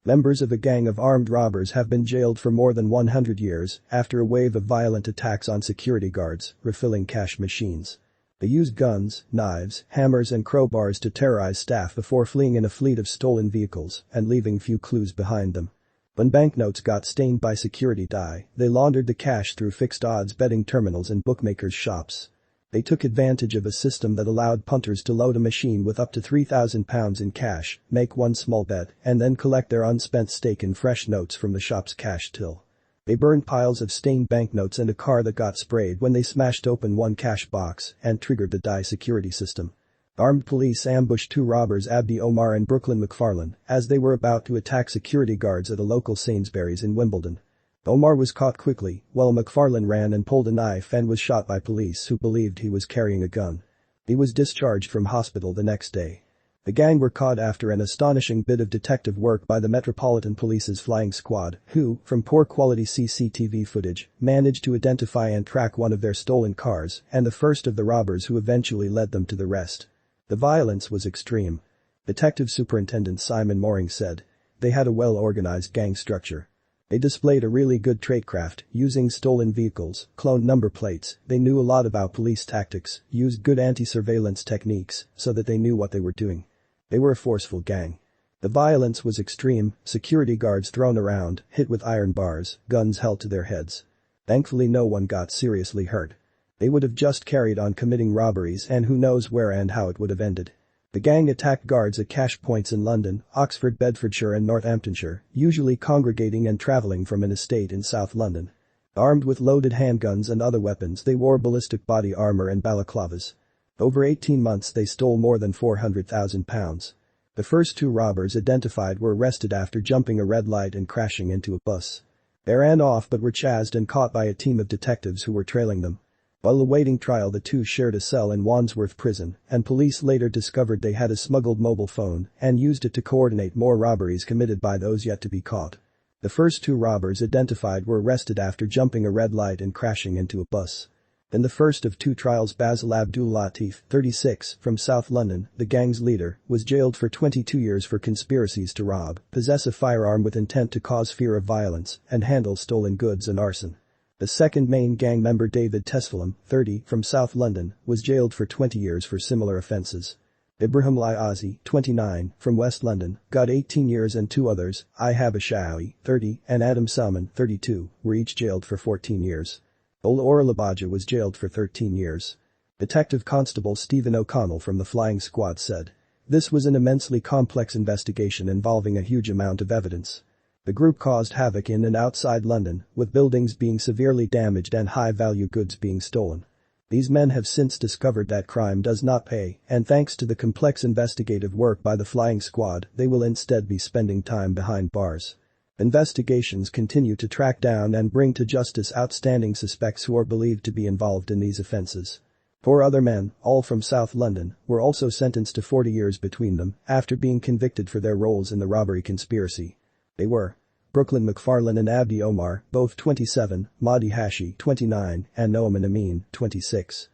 Members of a gang of armed robbers have been jailed for more than 100 years after a wave of violent attacks on security guards, refilling cash machines. They used guns, knives, hammers and crowbars to terrorize staff before fleeing in a fleet of stolen vehicles and leaving few clues behind them. When banknotes got stained by security dye, they laundered the cash through fixed odds betting terminals and bookmakers' shops. They took advantage of a system that allowed punters to load a machine with up to £3,000 in cash, make one small bet, and then collect their unspent stake in fresh notes from the shop's cash till. They burned piles of stained banknotes and a car that got sprayed when they smashed open one cash box and triggered the dye security system. Armed police ambushed two robbers, Abdi Omar and Brooklyn McFarlane, as they were about to attack security guards at a local Sainsbury's in Wimbledon. Omar was caught quickly, while McFarlane ran and pulled a knife and was shot by police who believed he was carrying a gun. He was discharged from hospital the next day. The gang were caught after an astonishing bit of detective work by the Metropolitan Police's flying squad, who, from poor quality CCTV footage, managed to identify and track one of their stolen cars and the first of the robbers who eventually led them to the rest. The violence was extreme. Detective Superintendent Simon Mooring said. They had a well-organized gang structure. They displayed a really good tradecraft, using stolen vehicles, cloned number plates, they knew a lot about police tactics, used good anti-surveillance techniques, so that they knew what they were doing. They were a forceful gang. The violence was extreme, security guards thrown around, hit with iron bars, guns held to their heads. Thankfully no one got seriously hurt. They would have just carried on committing robberies and who knows where and how it would have ended. The gang attacked guards at cash points in London, Oxford, Bedfordshire and Northamptonshire, usually congregating and travelling from an estate in South London. Armed with loaded handguns and other weapons, they wore ballistic body armour and balaclavas. Over 18 months they stole more than £400,000. The first two robbers identified were arrested after jumping a red light and crashing into a bus. They ran off but were chased and caught by a team of detectives who were trailing them. While awaiting trial, the two shared a cell in Wandsworth Prison, and police later discovered they had a smuggled mobile phone and used it to coordinate more robberies committed by those yet to be caught. The first two robbers identified were arrested after jumping a red light and crashing into a bus. In the first of two trials, Basil Abdul-Latif, 36, from South London, the gang's leader, was jailed for 22 years for conspiracies to rob, possess a firearm with intent to cause fear of violence, and handle stolen goods and arson. The second main gang member, David Tesfalam, 30, from South London, was jailed for 20 years for similar offences. Ibrahim Liazi, 29, from West London, got 18 years and two others, Ihab Ashawi, 30, and Adam Salman, 32, were each jailed for 14 years. Ola Oralabaja was jailed for 13 years. Detective Constable Stephen O'Connell from the flying squad said. This was an immensely complex investigation involving a huge amount of evidence. The group caused havoc in and outside London, with buildings being severely damaged and high-value goods being stolen. These men have since discovered that crime does not pay, and thanks to the complex investigative work by the flying squad, they will instead be spending time behind bars. Investigations continue to track down and bring to justice outstanding suspects who are believed to be involved in these offences. 4 other men, all from South London, were also sentenced to 40 years between them after being convicted for their roles in the robbery conspiracy. They were Brooklyn McFarlane and Abdi Omar, both 27, Mahdi Hashi, 29, and Noaman Amin, 26.